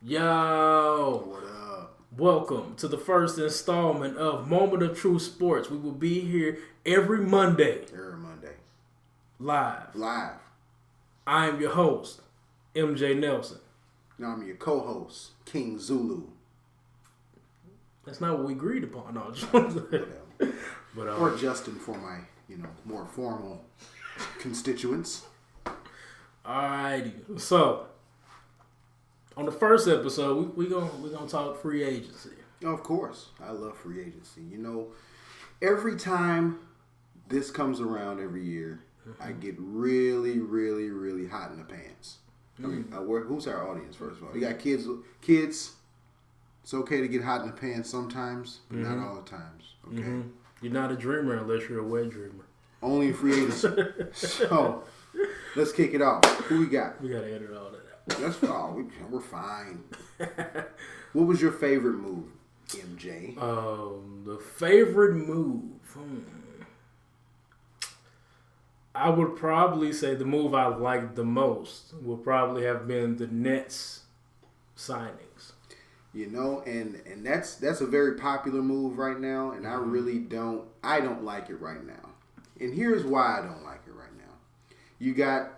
Yo, What up? welcome to the first installment of Moment of True Sports. We will be here every Monday Every Monday. live. Live. I am your host, MJ Nelson. Now I'm your co-host, King Zulu. That's not what we agreed upon. No, Whatever. but Or Justin for my, more formal constituents. alrighty. So on the first episode, we gonna talk free agency. Of course. I love free agency. Every time this comes around every year, I get really, really, really hot in the pants. I mean, who's our audience, first of all? You got kids. It's okay to get hot in the pants sometimes, but not all the times. Okay? You're not a dreamer unless you're a wet dreamer. Only free agency. So, let's kick it off. Who we got? We gotta edit all that out. That's all. We're fine. What was your favorite move, MJ? The favorite move. I would probably say the move I liked the most would probably have been the Nets signings. And that's a very popular move right now, and I really don't like it right now. And here's why I don't like it right now. You got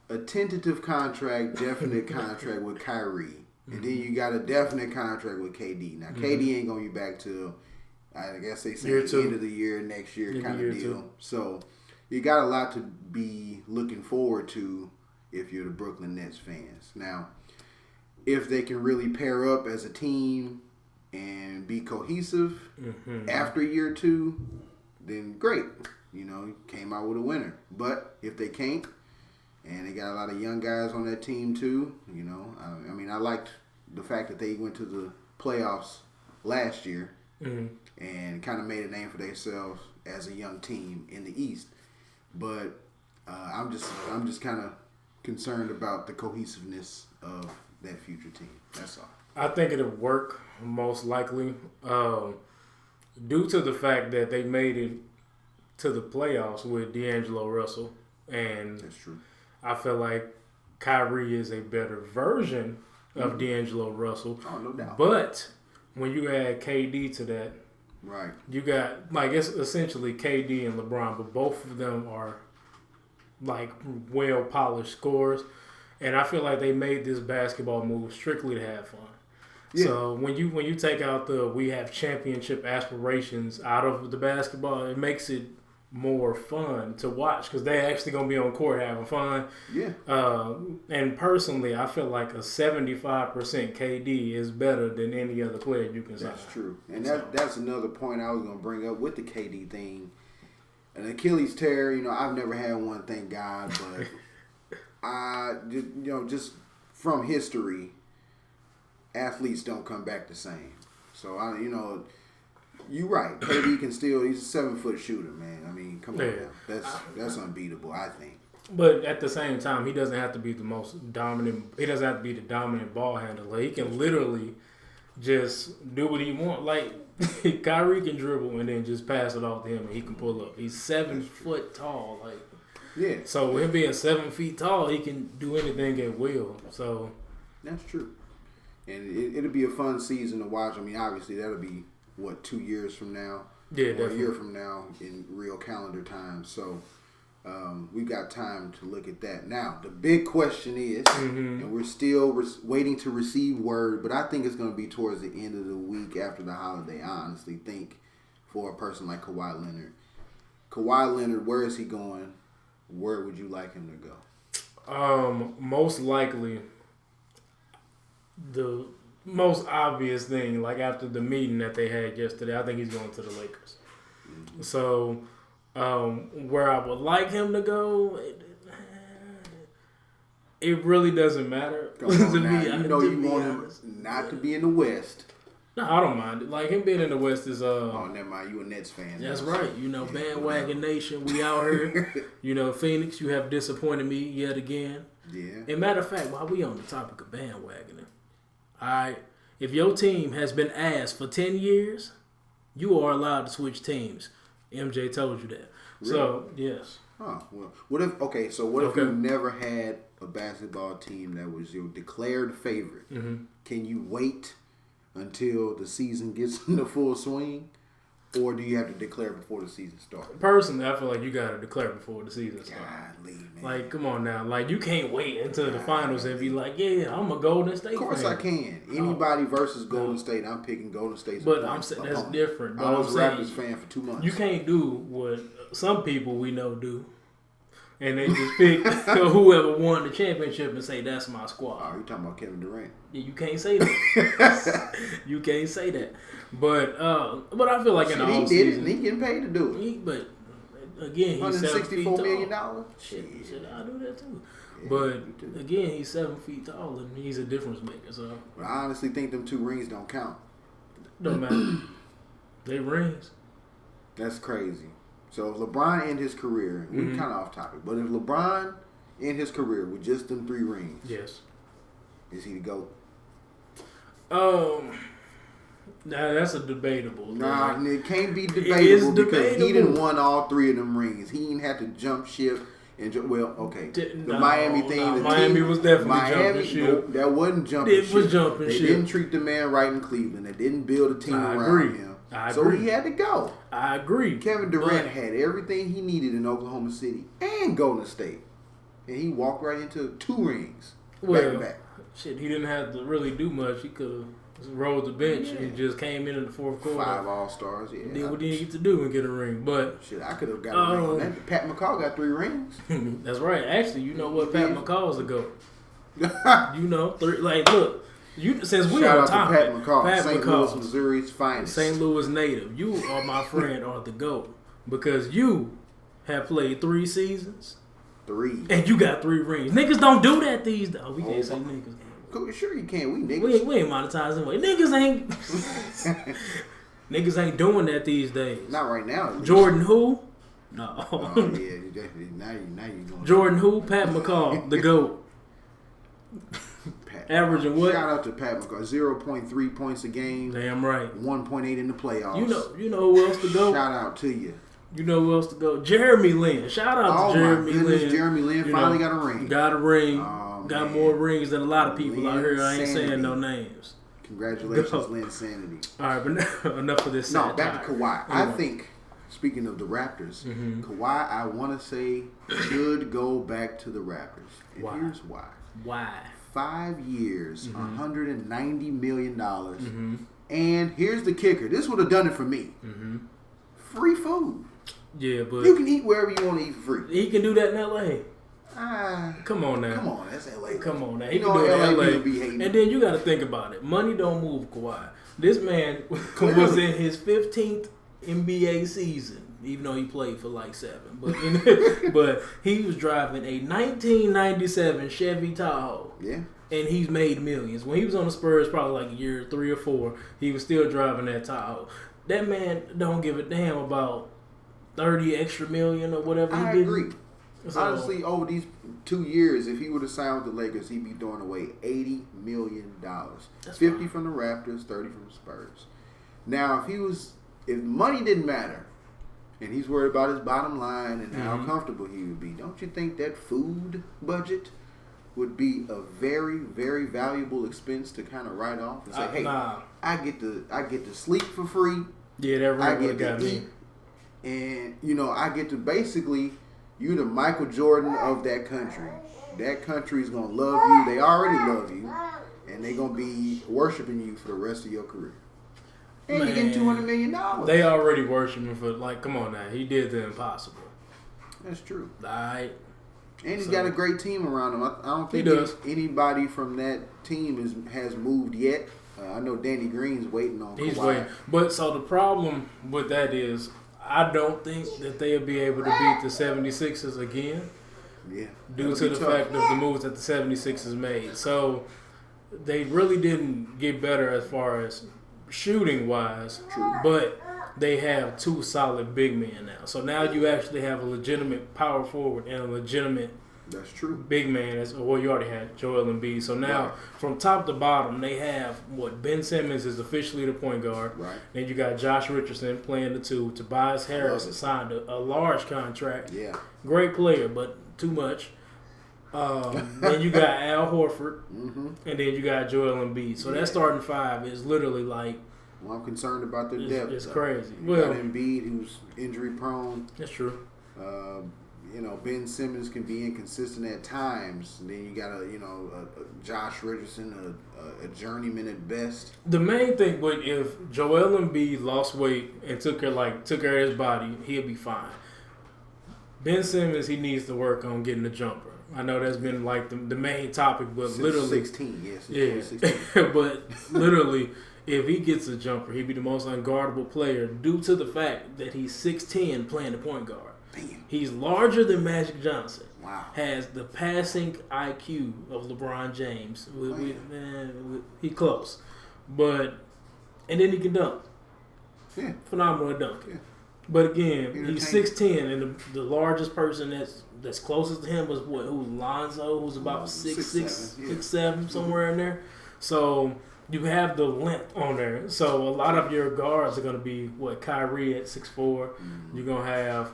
a tentative contract, definite contract with Kyrie, and then you got a definite contract with KD. Now KD ain't gonna be back till I guess they say end of the year, next year kind of deal. So you got a lot to be looking forward to if you're the Brooklyn Nets fans. Now, if they can really pair up as a team and be cohesive after year two, then great. Came out with a winner. But if they can't, and they got a lot of young guys on that team too, I liked the fact that they went to the playoffs last year and kind of made a name for themselves as a young team in the East. But I'm just kind of concerned about the cohesiveness of that future team. That's all. I think it'll work most likely due to the fact that they made it to the playoffs with D'Angelo Russell, and That's true. I feel like Kyrie is a better version of D'Angelo Russell. Oh, no doubt. But when you add KD to that, Right. you got it's essentially KD and LeBron, but both of them are well polished scorers, and I feel like they made this basketball move strictly to have fun. Yeah. So when you take out the we have championship aspirations out of the basketball, it makes it more fun to watch because they're actually going to be on court having fun. Yeah. And personally, I feel like a 75% KD is better than any other player you can sign. That's true. And that's another point I was going to bring up with the KD thing. An Achilles tear, I've never had one, thank God, but just from history, athletes don't come back the same. So, you're right. KD can still, he's a 7-foot shooter, man. I mean, come on now. That's unbeatable, I think. But at the same time, he doesn't have to be the most dominant. He doesn't have to be the dominant ball handler. He can literally just do what he wants. Like, Kyrie can dribble and then just pass it off to him and he can pull up. He's 7 foot tall. Yeah. So with him being 7 feet tall, he can do anything at will. So that's true. And it'll be a fun season to watch. I mean, obviously, that'll be, 2 years from now? Yeah, or definitely. a year from now in real calendar time. So we've got time to look at that. Now, the big question is, and we're still waiting to receive word, but I think it's going to be towards the end of the week after the holiday, I honestly think, for a person like Kawhi Leonard. Kawhi Leonard, where is he going? Where would you like him to go? Most likely, the most obvious thing, after the meeting that they had yesterday, I think he's going to the Lakers. So, where I would like him to go, it really doesn't matter. Come on now. You want him not to be in the West. No, I don't mind it. Him being in the West is oh, never mind. You a Nets fan. That's right. Bandwagon Nation, we out here. Phoenix, you have disappointed me yet again. Yeah. And matter of fact, while we on the topic of bandwagoning, all right, if your team has been ass for 10 years, you are allowed to switch teams. MJ told you that. Really? So, yes. Huh. Well, what if you never had a basketball team that was your declared favorite, can you wait until the season gets into full swing? Or do you have to declare before the season starts? Personally, I feel like you got to declare before the season starts. Golly, man. Like, come on now. Like, you can't wait until the finals and be like, yeah, I'm a Golden State fan. Of course I can. Anybody versus Golden State, I'm picking Golden State. But I'm saying that's different. I was a Raptors fan for 2 months. You can't do what some people we know do. And they just pick whoever won the championship and say, that's my squad. Oh, you talking about Kevin Durant. Yeah, you can't say that. You can't say that. But I feel like in the he offseason, did it, and he getting paid to do it. But again, he's $164 million. Shit, I do that too. Yeah, but again, he's 7 feet tall and he's a difference maker. So but I honestly think them 2 rings don't count. Don't matter. They rings. That's crazy. So if LeBron end his career, we're kind of off topic, but if LeBron end his career with just them 3 rings, yes, is he the GOAT? Nah, that's a debatable. Nah, it can't be debatable because he didn't won all 3 of them rings. He didn't have to jump ship and okay. Miami thing. Miami was definitely jumping ship. That wasn't jumping ship. It was jumping ship. They didn't treat the man right in Cleveland. They didn't build a team around him. So he had to go. I agree. Kevin Durant had everything he needed in Oklahoma City and Golden State. And he walked right into 2 rings back to back. Shit, he didn't have to really do much. He could have rolled the bench. He just came in the fourth quarter. 5 All-Stars, yeah. Did what he needed to do and get a ring. But shit, I could have got a ring on that. Pat McCall got 3 rings. That's right. Actually, you know what? Pat McCall's a GOAT. You know, 3. Like, look. Since we Shout on out topic, to Pat McCall, St. Louis, McCall, Missouri's finest. St. Louis native. You are my friend, are the GOAT. Because you have played 3 seasons. 3. And you got 3 rings. Niggas don't do that these days. Oh, we can't say niggas. Sure you can. We niggas. We ain't monetizing way. Niggas ain't niggas ain't doing that these days. Not right now. Jordan who? No. Oh yeah, now you going. Jordan who? Pat McCall, the GOAT. Averaging what? Shout out to Pat McCall. 0.3 points a game. Damn right. 1.8 in the playoffs. You know who else to go? Shout out to you. You know who else to go? Jeremy Lin. Shout out to Jeremy Lin. Jeremy Lin finally got a ring. Got a ring. Got more rings than a lot of people out here. I ain't saying no names. Congratulations, Lin Sanity. All right, but enough of this. No, back to Kawhi. I think, speaking of the Raptors, Kawhi, I want to say, should go back to the Raptors. And here's why. Why? 5 years, $190 million. And here's the kicker. This would have done it for me. Free food. Yeah, but you can eat wherever you want to eat for free. He can do that in L.A. Come on, that's LA. Come on now. He can do it in LA. And then you got to think about it. Money don't move Kawhi. This man was in his 15th NBA season, even though he played for like 7. But he was driving a 1997 Chevy Tahoe. Yeah. And he's made millions. When he was on the Spurs, probably like year 3 or 4, he was still driving that Tahoe. That man don't give a damn about 30 extra million or whatever he did. I agree. So, honestly, over these 2 years, if he would have signed with the Lakers, he'd be throwing away $80 million. 50 from the Raptors, 30 from the Spurs. Now, if money didn't matter, and he's worried about his bottom line and how comfortable he would be, don't you think that food budget would be a very, very valuable expense to kind of write off and say, I get to sleep for free. Yeah, that really would have got me. And I get to basically. You're the Michael Jordan of that country. That country is going to love you. They already love you. And they're going to be worshiping you for the rest of your career. And you're getting $200 million. They already worship him for, come on now. He did the impossible. That's true. All right. And he's got a great team around him. I don't think anybody from that team has moved yet. I know Danny Green's waiting on Kawhi. He's waiting. But so the problem with that is, I don't think that they'll be able to beat the 76ers again. Yeah. Due to the fact of the moves that the 76ers made. So they really didn't get better as far as shooting wise. True. But they have 2 solid big men now. So now you actually have a legitimate power forward and a legitimate That's true. big man. Well, you already had Joel Embiid. So now, from top to bottom, they have Ben Simmons is officially the point guard. Right. Then you got Josh Richardson playing the 2. Tobias Harris signed a large contract. Yeah. Great player, but too much. Then you got Al Horford, Mm-hmm. and then you got Joel Embiid. So that starting five is literally like Well, I'm concerned about their depth. it's crazy. You Well, got Embiid, who's injury prone. that's true. Ben Simmons can be inconsistent at times. And then you got a Josh Richardson, a journeyman at best. The main thing, but if Joel Embiid lost weight and took care of his body, he'll be fine. Ben Simmons, he needs to work on getting the jumper. I know that's been like the main topic, but Since literally 16, yes, yeah. 2016. But literally, if he gets a jumper, he'd be the most unguardable player due to the fact that he's 6'10", playing the point guard. Damn. He's larger than Magic Johnson. Wow. Has the passing IQ of LeBron James. He close, and then he can dunk. Yeah. Phenomenal at dunking. Yeah. But again, he's Entertaining. 6'10", and the largest person that's closest to him was who's Lonzo, who's about 6'6", 6'7", somewhere in there. So you have the length on there. So a lot of your guards are going to be Kyrie at 6'4". Mm-hmm. You're going to have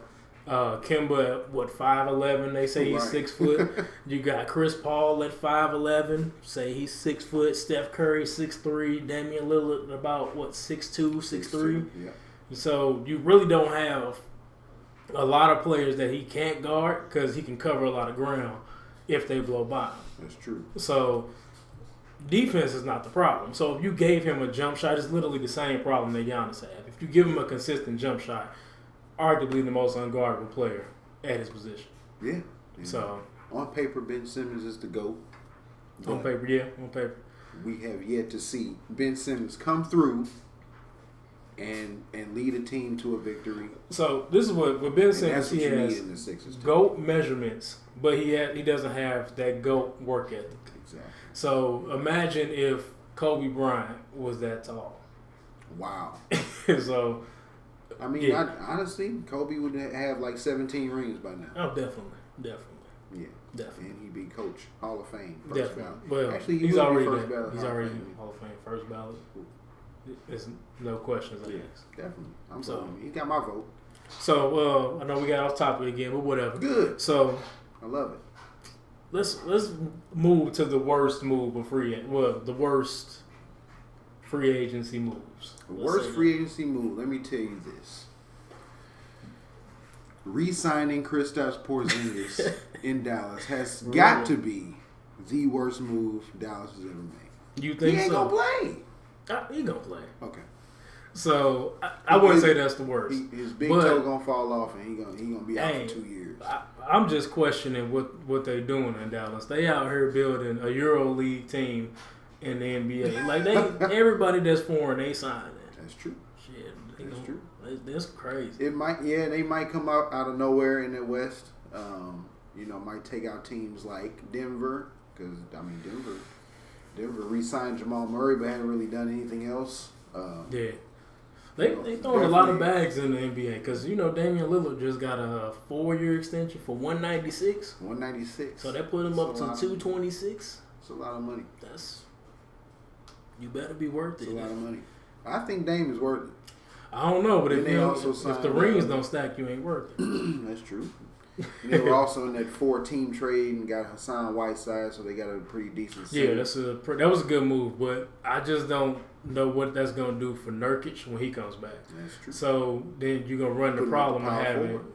Kemba at 5'11". They say he's 6 foot. You got Chris Paul at 5'11". Say he's 6 foot. Steph Curry 6'3". Damian Lillard about 6'2", 6'3". Yeah. So you really don't have a lot of players that he can't guard because he can cover a lot of ground if they blow by him. That's true. So defense is not the problem. So if you gave him a jump shot, it's literally the same problem that Giannis had. If you give him a consistent jump shot, arguably the most unguardable player at his position. Yeah. So on paper, Ben Simmons is the GOAT. on paper, yeah, on paper. We have yet to see Ben Simmons come through and lead a team to a victory. So this is what with Ben Simmons, he has in the Sixers GOAT measurements, but he doesn't have that GOAT work ethic. Exactly. So imagine if Kobe Bryant was that tall. Wow. So I mean, yeah. honestly, Kobe would have like 17 rings by now. Oh, definitely. Yeah. Definitely. And he'd be Coach Hall of Fame. First Definitely. ballot. Well, Actually, he's would be already first there. ballot He's Hall of already Fame. Hall of Fame, first ballot. There's no questions. Yeah, I guess. definitely. I'm So- voting. He got my vote. So I know we got off topic again, but whatever. Good. So I love it. let's move to the worst move of the worst free agency moves. The Let's worst say free agency move, let me tell you this. Re-signing Kristaps Porzingis in Dallas has got to be the worst move Dallas has ever made. You think He ain't so? gonna play. He gonna play. Okay. So I wouldn't say that's the worst. His big But- toe gonna fall off, and he gonna be out Hey, for 2 years. I'm just questioning what they doing in Dallas. They out here building a Euro League team in the NBA. Like everybody that's foreign, they signing. That's true. Shit, That's true. That's crazy. It might, they might come out of nowhere in the West. Might take out teams like Denver, because Denver re-signed Jamal Murray, but hadn't really done anything else. Yeah. They throwing a lot of bags in the NBA because Damian Lillard just got a 4-year extension for $196. $196. So that put him up to $226. It's a lot of money. You better be worth it. It's a lot of money. I think Dame is worth it. I don't know, but And they also if signed, the rings don't stack, you ain't worth it. That's true. And they were also in that 4-team trade and got Hassan Whiteside, so they got a pretty decent center. Yeah, that was a good move, but I just don't know what that's gonna do for Nurkic when he comes back. That's true. So then you're gonna run the Put him problem at the of power having, forward.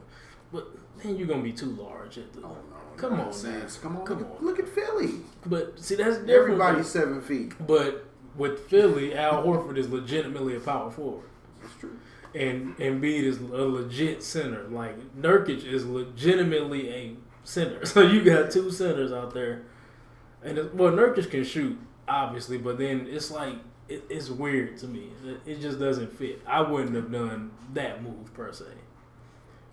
but then you're gonna be too large at the. Oh, no. Come on, man. Nonsense. Come on. Come Look at Philly. But see, that's different. Everybody's 7 feet. But with Philly, Al Horford is legitimately a power forward. That's true. And Embiid is a legit center. Like Nurkic is legitimately a center. So you got two centers out there. And Nurkic can shoot, obviously, but then it's like it's weird to me. It just doesn't fit. I wouldn't have done that move per se.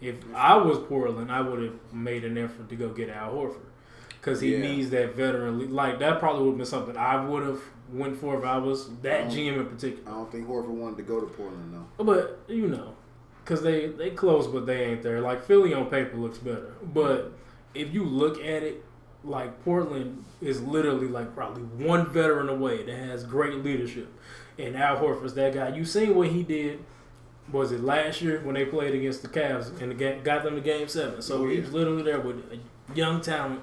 If I was Portland, I would have made an effort to go get Al Horford because he needs that veteran. Like that probably would have been something I would have went for if I was that GM in particular. I don't think Horford wanted to go to Portland though. But because they close, but they ain't there. Like Philly on paper looks better, but if you look at it, like Portland is literally like probably one veteran away that has great leadership, and Al Horford's that guy. You seen what he did? Was it last year when they played against the Cavs and got them to Game 7? So he's literally there with a young talent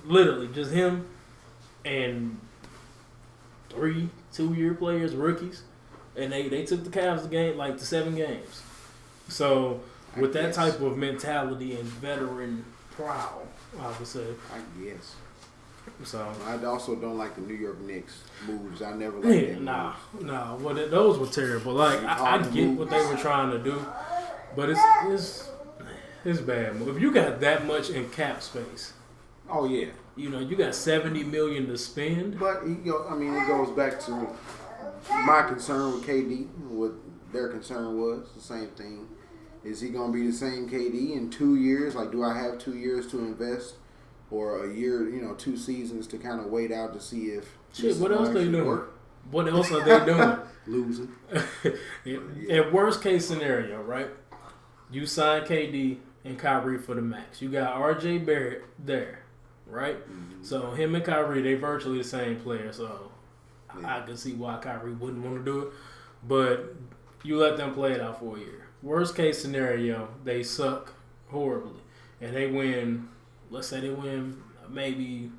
Literally, just him and 3 2-year players, rookies, and they took the Cavs the game like to 7 games. So with that type of mentality and veteran prowl, I would say. I guess. So I also don't like the New York Knicks moves. I never liked them. Nah. Well, those were terrible. Like I get what they were trying to do, but it's bad. If you got that much in cap space, oh yeah, you got $70 million to spend. But it goes back to my concern with KD. What their concern was the same thing. Is he going to be the same KD in 2 years? Like, do I have 2 years to invest? Or a year, 2 seasons to kind of wait out to see if what else they doing? What else are they doing? Losing. In worst case scenario, right? You sign KD and Kyrie for the max. You got RJ Barrett there, right? Mm-hmm. So him and Kyrie, they virtually the same player. So I can see why Kyrie wouldn't want to do it. But you let them play it out for a year. Worst case scenario, they suck horribly and they win. Let's say they win maybe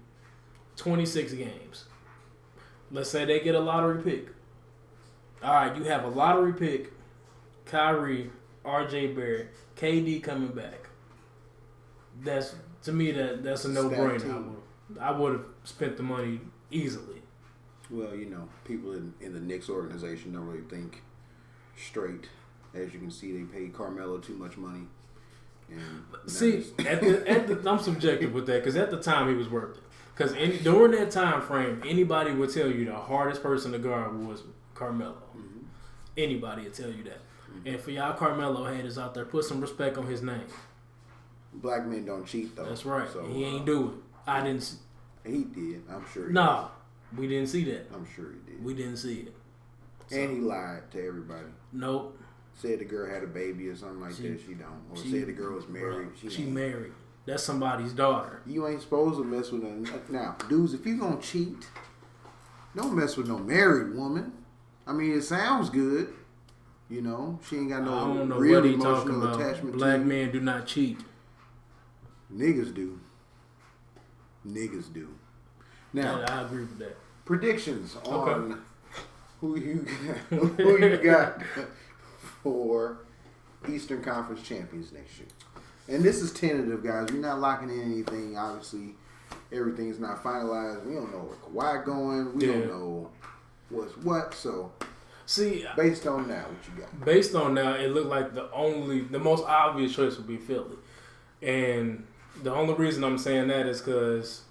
26 games. Let's say they get a lottery pick. All right, you have a lottery pick, Kyrie, RJ Barrett, KD coming back. That's to me that's a no-brainer. I would have spent the money easily. Well, people in the Knicks organization don't really think straight. As you can see, they paid Carmelo too much money. See, I'm subjective with that because at the time he was worth it. Because during that time frame, anybody would tell you the hardest person to guard was Carmelo. Mm-hmm. Anybody would tell you that. Mm-hmm. And for y'all Carmelo haters out there, put some respect on his name. Black men don't cheat though. That's right. So, he ain't do it. I didn't. He did. I'm sure. No, we didn't see that. I'm sure he did. We didn't see it. And he lied to everybody. Nope. Said the girl had a baby or something like that. She don't. Or said the girl was married. She married. That's somebody's daughter. You ain't supposed to mess with her. Now, dudes, if you gonna cheat, don't mess with no married woman. I mean, it sounds good. She ain't got no real emotional attachment. Black men do not cheat. Niggas do. Now, I agree with that. Predictions on who you got for Eastern Conference champions next year. And this is tentative, guys. We're not locking in anything. Obviously, everything's not finalized. We don't know where Kawhi going. We don't know what's what. So, based on now, what you got? Based on now, it looked like the most obvious choice would be Philly. And the only reason I'm saying that is because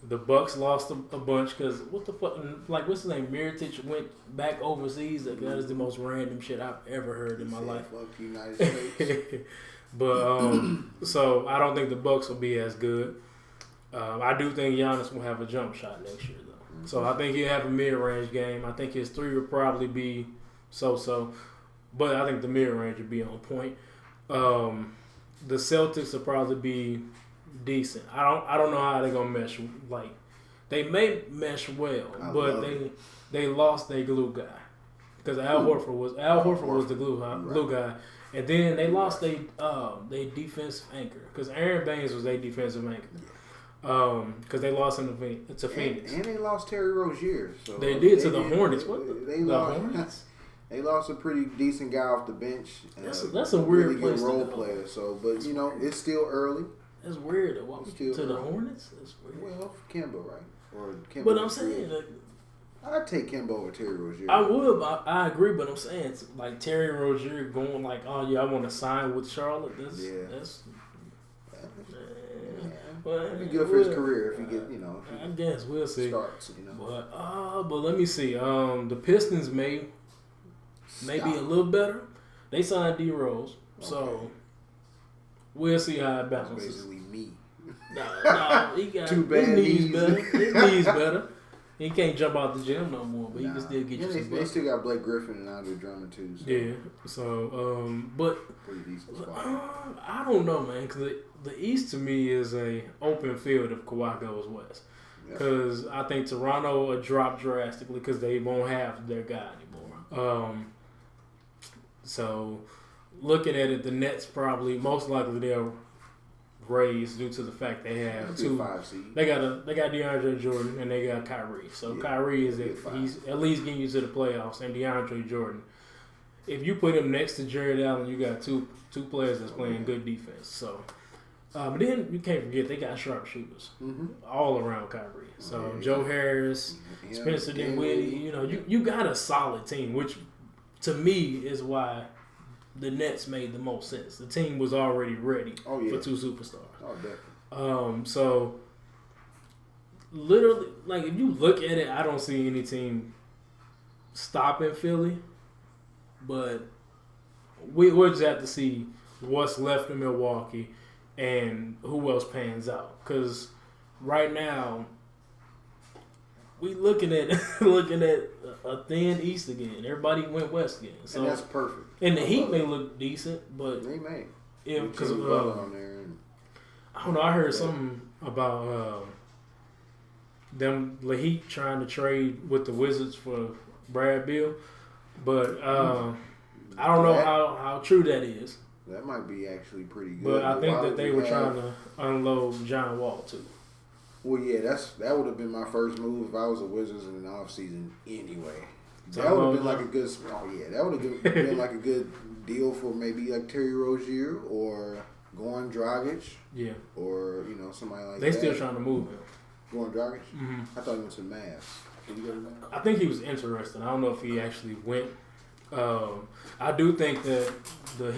the Bucks lost a bunch because what the fuck? Like, what's his name? Mirotic went back overseas. Like, that is the most random shit I've ever heard in my life. Fuck the United States. But so I don't think the Bucks will be as good. I do think Giannis will have a jump shot next year though. Mm-hmm. So I think he'll have a mid-range game. I think his 3 will probably be so-so, but I think the mid-range will be on point. The Celtics will probably be decent. I don't know how they're gonna mesh. Like, they may mesh well, but they lost their glue guy because Al Horford was the glue guy, and then they lost their defensive anchor because Aaron Baines was their defensive anchor. Because they lost him to Phoenix, and they lost Terry Rozier. So they did to the Hornets. Hornets? They lost a pretty decent guy off the bench. That's a weird really place good role to go. player. So, but it's still early. That's weird. To the Hornets? That's weird. Well, Kemba, right? Or Kemba. But I'm saying, I'd take Kemba over Terry Rozier. I would. I agree, but I'm saying like Terry Rozier going like, oh yeah, I want to sign with Charlotte. That's well, it'd be good for his career if he get I guess we'll see. Starts, But let me see. The Pistons may be a little better. They signed D Rose, so we'll see how it balances. That's basically me. No, he got too bad his knees better. His knees better. He can't jump out the gym no more, but he can still get you some. They still got Blake Griffin and Andre Drummond too. So. Yeah. So, but pretty decent spot. I don't know, man, because the East to me is a open field if Kawhi goes west. Because I think Toronto will drop drastically because they won't have their guy anymore. So, looking at it, the Nets probably most likely they'll raised due to the fact they have That'd be a 5 seed. They got DeAndre Jordan and they got Kyrie. So Yeah, Kyrie he's at least getting you to the playoffs, and DeAndre Jordan. If you put him next to Jared Allen, you got two players that's playing good defense. So, but then you can't forget they got sharpshooters all around Kyrie. So Joe Harris, Spencer Dinwiddie. You know, you got a solid team, which to me is why the Nets made the most sense. The team was already ready for two superstars. Oh, definitely. So literally, like if you look at it, I don't see any team stopping Philly. But we'll just have to see what's left in Milwaukee and who else pans out. Because right now, we looking at a thin East again. Everybody went West again. So, and that's perfect. And the Heat may look decent, but they may. Because on there I don't know. I heard something about them the Heat trying to trade with the Wizards for Brad Beal. But I don't know how true that is. That might be actually pretty good. But I think that they were trying to unload John Wall too. Well, yeah, that would have been my first move if I was a Wizards in the offseason anyway. That would have been like a good. Oh yeah, that would have been like a good deal for maybe like Terry Rozier or Goran Dragic. Yeah. Or somebody like that. They still trying to move him. Goran Dragic. Mm-hmm. I thought he went to the Mavs. Did he go to the Mavs? I think he was interested. I don't know if he actually went. I do think that the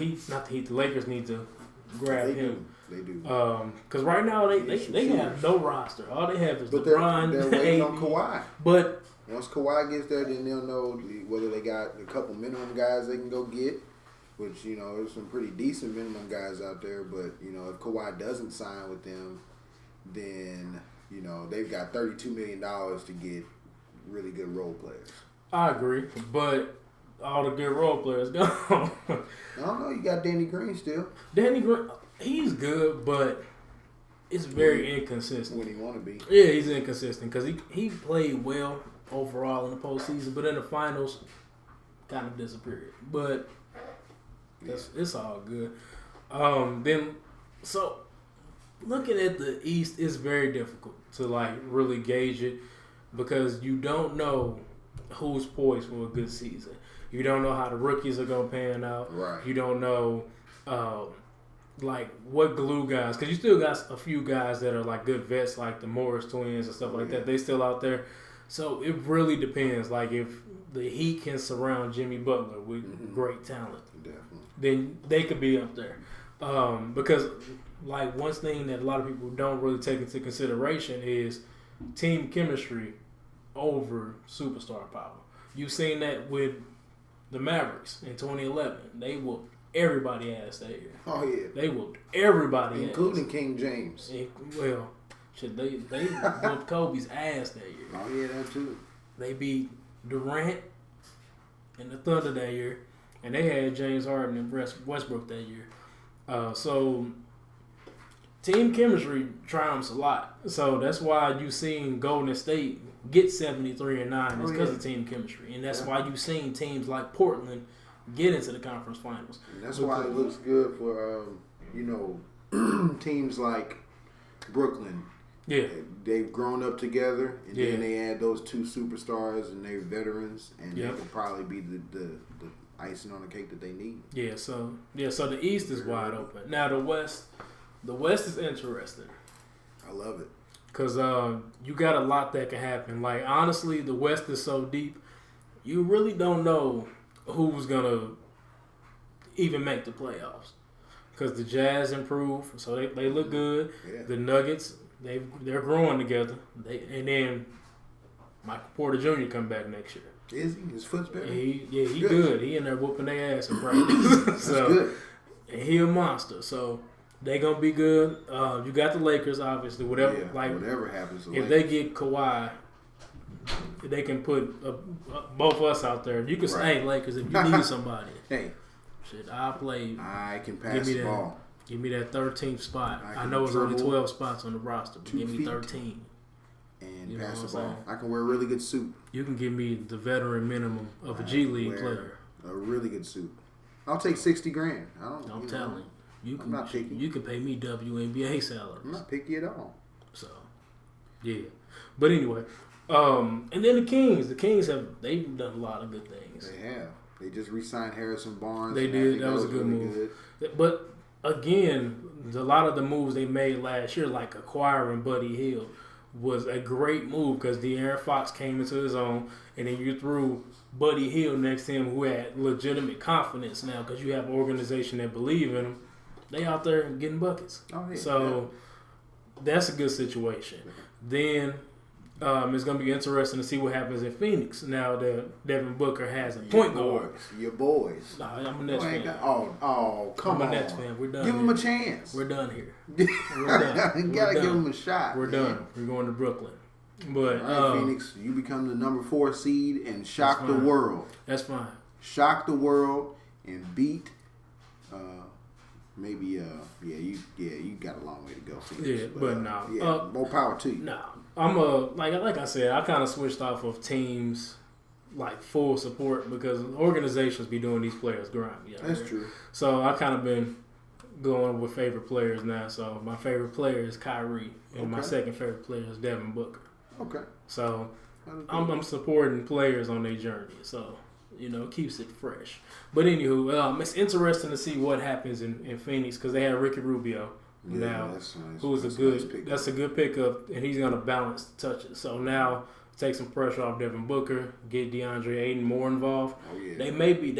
Lakers need to grab him. They do. Because right now they have no roster. All they have is LeBron. They're waiting on Kawhi. But once Kawhi gets there, then they'll know whether they got a couple minimum guys they can go get. Which there's some pretty decent minimum guys out there. But if Kawhi doesn't sign with them, then they've got $32 million to get really good role players. I agree, but all the good role players gone. I don't know. You got Danny Green still. Danny Green, he's good, but it's very inconsistent. When he want to be. Yeah, he's inconsistent because he played well overall in the postseason, but in the finals, kind of disappeared. But it's all good. So looking at the East is very difficult to really gauge it because you don't know who's poised for a good season. You don't know how the rookies are going to pan out. Right. You don't know, what glue guys. Because you still got a few guys that are, good vets, like the Morris twins and stuff like that. They still out there. So it really depends. If the Heat can surround Jimmy Butler with great talent, then they could be up there. Because, one thing that a lot of people don't really take into consideration is team chemistry over superstar power. You've seen that with the Mavericks in 2011. They whooped everybody ass that year. Oh yeah, they whooped everybody, including King James. They whooped Kobe's ass that year. Oh yeah, that too. They beat Durant and the Thunder that year, and they had James Harden and Westbrook that year. So team chemistry triumphs a lot. So that's why you seen Golden State get 73-9 is because of team chemistry, and that's why you've seen teams like Portland get into the conference finals. And that's why it looks good for teams like Brooklyn. Yeah, they've grown up together, and then they add those two superstars and they're veterans, and they could probably be the icing on the cake that they need. Yeah. So the East is wide open. Now the West is interesting. I love it. Because you got a lot that can happen. Honestly, the West is so deep, you really don't know who's going to even make the playoffs. Because the Jazz improve, so they look good. Yeah. The Nuggets, they're growing together. And then Michael Porter Jr. come back next year. Is he? His foot's better? He good. He in there whooping their ass in practice. That's good. And he a monster, so... They gonna be good. You got the Lakers, obviously. Whatever happens, if they get Kawhi, they can put both of us out there. You can say, "Hey, Lakers, if you need somebody, I'll play. I can pass the ball. Give me that 13th spot. I know it's only 12 spots on the roster, but give me 13 and pass the ball. I can wear a really good suit. You can give me the veteran minimum of a G League player. A really good suit. I'll take $60,000. I'm telling you. I'm not picky. You can pay me WNBA salaries. I'm not picky at all. So, yeah. But anyway, and then the Kings. They've done a lot of good things. They have. They just re-signed Harrison Barnes. They did. That was a good really move. Good. But again, a lot of the moves they made last year, like acquiring Buddy Hield, was a great move because De'Aaron Fox came into his own, and then you threw Buddy Hield next to him, who had legitimate confidence now because you have an organization that believe in him. They out there getting buckets. Oh, yeah. So that's a good situation. Then it's going to be interesting to see what happens in Phoenix now that Devin Booker has a point guard. Your boys. Nah, I'm a Nets fan. Come on. I'm a Nets fan. We're done. Give him a chance. We're done here. We're done. You got to give him a shot. We're done. We're going to Brooklyn. But all right, Phoenix, you become the number 4 seed and shock the world. That's fine. Shock the world and beat. Maybe you got a long way to go. Phoenix, yeah, but no. More power to you. No, I'm like I said, I kind of switched off of teams like full support because organizations be doing these players grimy. That's true. So I kind of been going with favorite players now. So my favorite player is Kyrie, and my second favorite player is Devin Booker. Okay. So I'm supporting players on their journey. So it keeps it fresh. But anywho, it's interesting to see what happens in Phoenix because they have Ricky Rubio now, who's that's a good pickup, and he's going to balance the touches. So now take some pressure off Devin Booker, get DeAndre Ayton more involved. Oh, yeah. They may be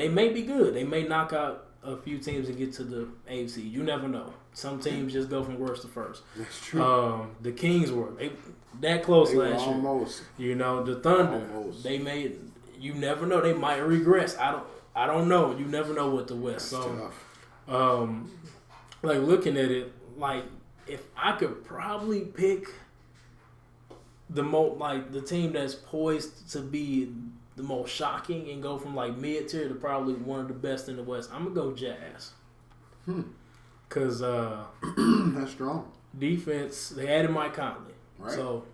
good. They may knock out a few teams and get to the AFC. You never know. Some teams just go from worst to first. That's true. The Kings were that close last year. Almost. The Thunder. Almost. They made. You never know. They might regress. I don't know. You never know with the West. That's so, tough. like looking at it, like if I could probably pick the team that's poised to be the most shocking and go from like mid tier to probably one of the best in the West, I'm gonna go Jazz. Cause that's strong. Defense, they added Mike Conley, right? So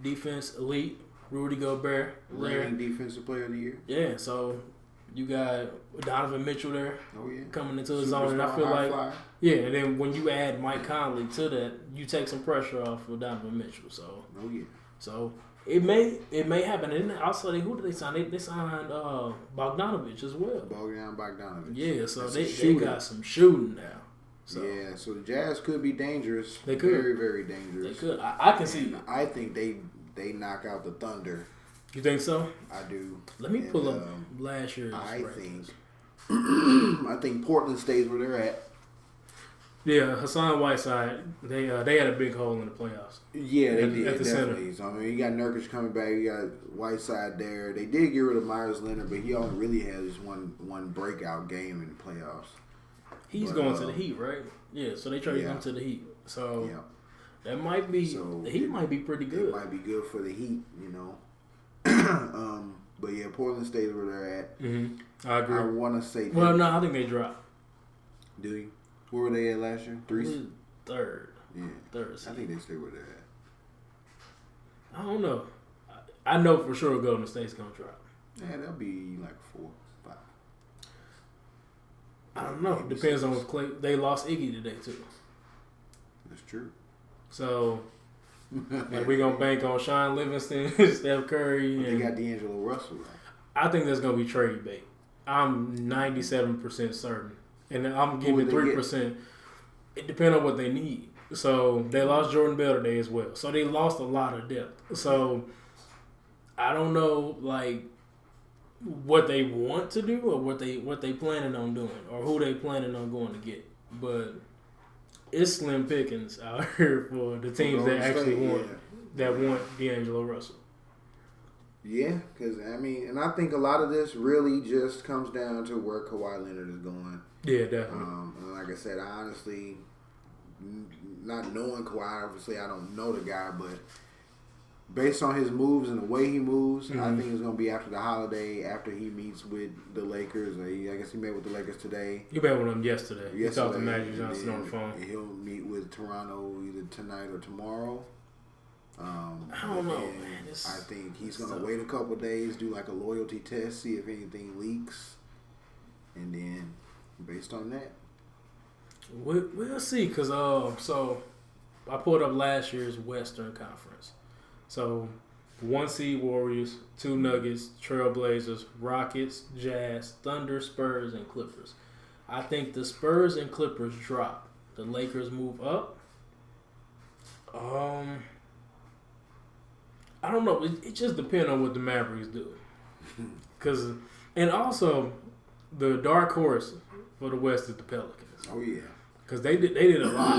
defense elite. Rudy Gobert, reigning defensive player of the year. Yeah, so you got Donovan Mitchell there. Oh yeah, coming into the zone, and I feel like and then when you add Mike Conley to that, you take some pressure off of Donovan Mitchell. So so it may happen. And also, who did they sign? They signed Bogdanovich as well. Bogdanovich. Yeah, so they got some shooting now. So. Yeah, so the Jazz could be dangerous. They could. Very, very dangerous. They could. I can see. I think they knock out the Thunder. You think so? I do. Let me pull up last year's. I think Portland stays where they're at. Yeah, Hassan Whiteside. They had a big hole in the playoffs. Yeah, they did at the definitely. Center. So, you got Nurkic coming back. You got Whiteside there. They did get rid of Myers Leonard, but he only really has one breakout game in the playoffs. He's going to the Heat, right? Yeah. So they traded him to the Heat. So. Yeah. That might be. The Heat might be pretty good. It might be good for the Heat, But yeah, Portland stays where they're at. Mm-hmm. I agree. I want to say. Well, no, I think they dropped. Do you? Where were they at last year? Third. Yeah. Third. I think they stay where they're at. I don't know. I know for sure Golden State's gonna drop. Yeah, they'll be like 4, 5. I don't know. Depends on what Clay. They lost Iggy today too. That's true. So, we gonna bank on Sean Livingston, Steph Curry, and they got D'Angelo Russell. Right? I think that's gonna be trade bait. I'm 97% certain, and I'm giving 3%. It depends on what they need. So they lost Jordan Bell today as well. So they lost a lot of depth. So I don't know, like what they want to do or what they planning on doing or who they planning on going to get, but. It's slim pickings out here for the teams that actually want D'Angelo Russell. Yeah, because and I think a lot of this really just comes down to where Kawhi Leonard is going. Yeah, definitely. And like I said, I honestly, not knowing Kawhi, obviously I don't know the guy, but based on his moves and the way he moves, I think it's going to be after the holiday, after he meets with the Lakers. I guess he met with the Lakers today. He met with them yesterday. He talked to Magic Johnson on the phone. He'll meet with Toronto either tonight or tomorrow. I don't know, man. I think he's going to wait a couple of days, do like a loyalty test, see if anything leaks, and then based on that. We'll see, cause so I pulled up last year's Western Conference. So 1 seed Warriors, 2 Nuggets, Trailblazers, Rockets, Jazz, Thunder, Spurs, and Clippers. I think the Spurs and Clippers drop. The Lakers move up. I don't know. It just depends on what the Mavericks do. And also the dark horse for the West is the Pelicans. Oh yeah, because they did a lot.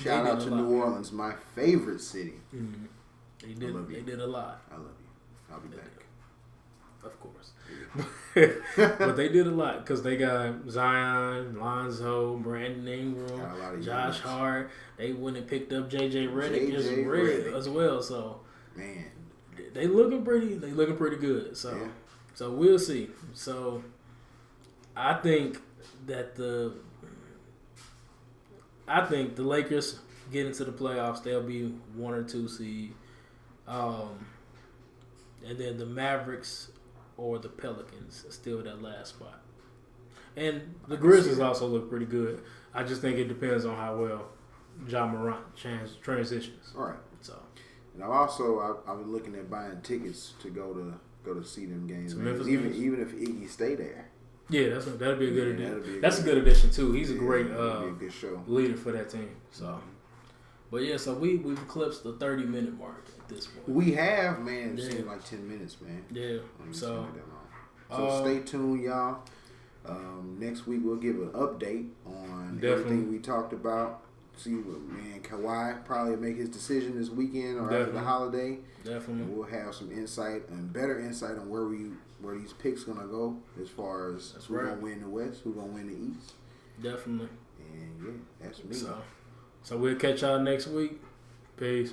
Shout out to New Orleans, my favorite city. Mm-hmm. They did a lot. I love you. I'll be back. Of course. But they did a lot because they got Zion, Lonzo, Brandon Ingram, Josh Hart. They went and picked up J.J. Redick as well. So, man, they looking pretty good. So, yeah. So we'll see. So, I think that the Lakers get into the playoffs. They'll be 1 or 2 seed. And then the Mavericks or the Pelicans still that last spot. And the Grizzlies also look pretty good. I just think it depends on how well Ja Morant transitions. All right. So, and I've been looking at buying tickets to go to see them games. Even if Iggy stay there. Yeah, that'd be a good addition. That's a good addition too. He's a great good show. Leader for that team. So, but yeah, so we've eclipsed the 30-minute mark at this point. We have, man. It seemed like 10 minutes, man. Yeah. So stay tuned, y'all. Next week we'll give an update on everything we talked about. See what Kawhi probably make his decision this weekend or after the holiday. Definitely. And we'll have some insight and better insight on where these picks gonna go as far as who's gonna win the West, who's gonna win the East. Definitely. And yeah, that's me. So we'll catch y'all next week. Peace.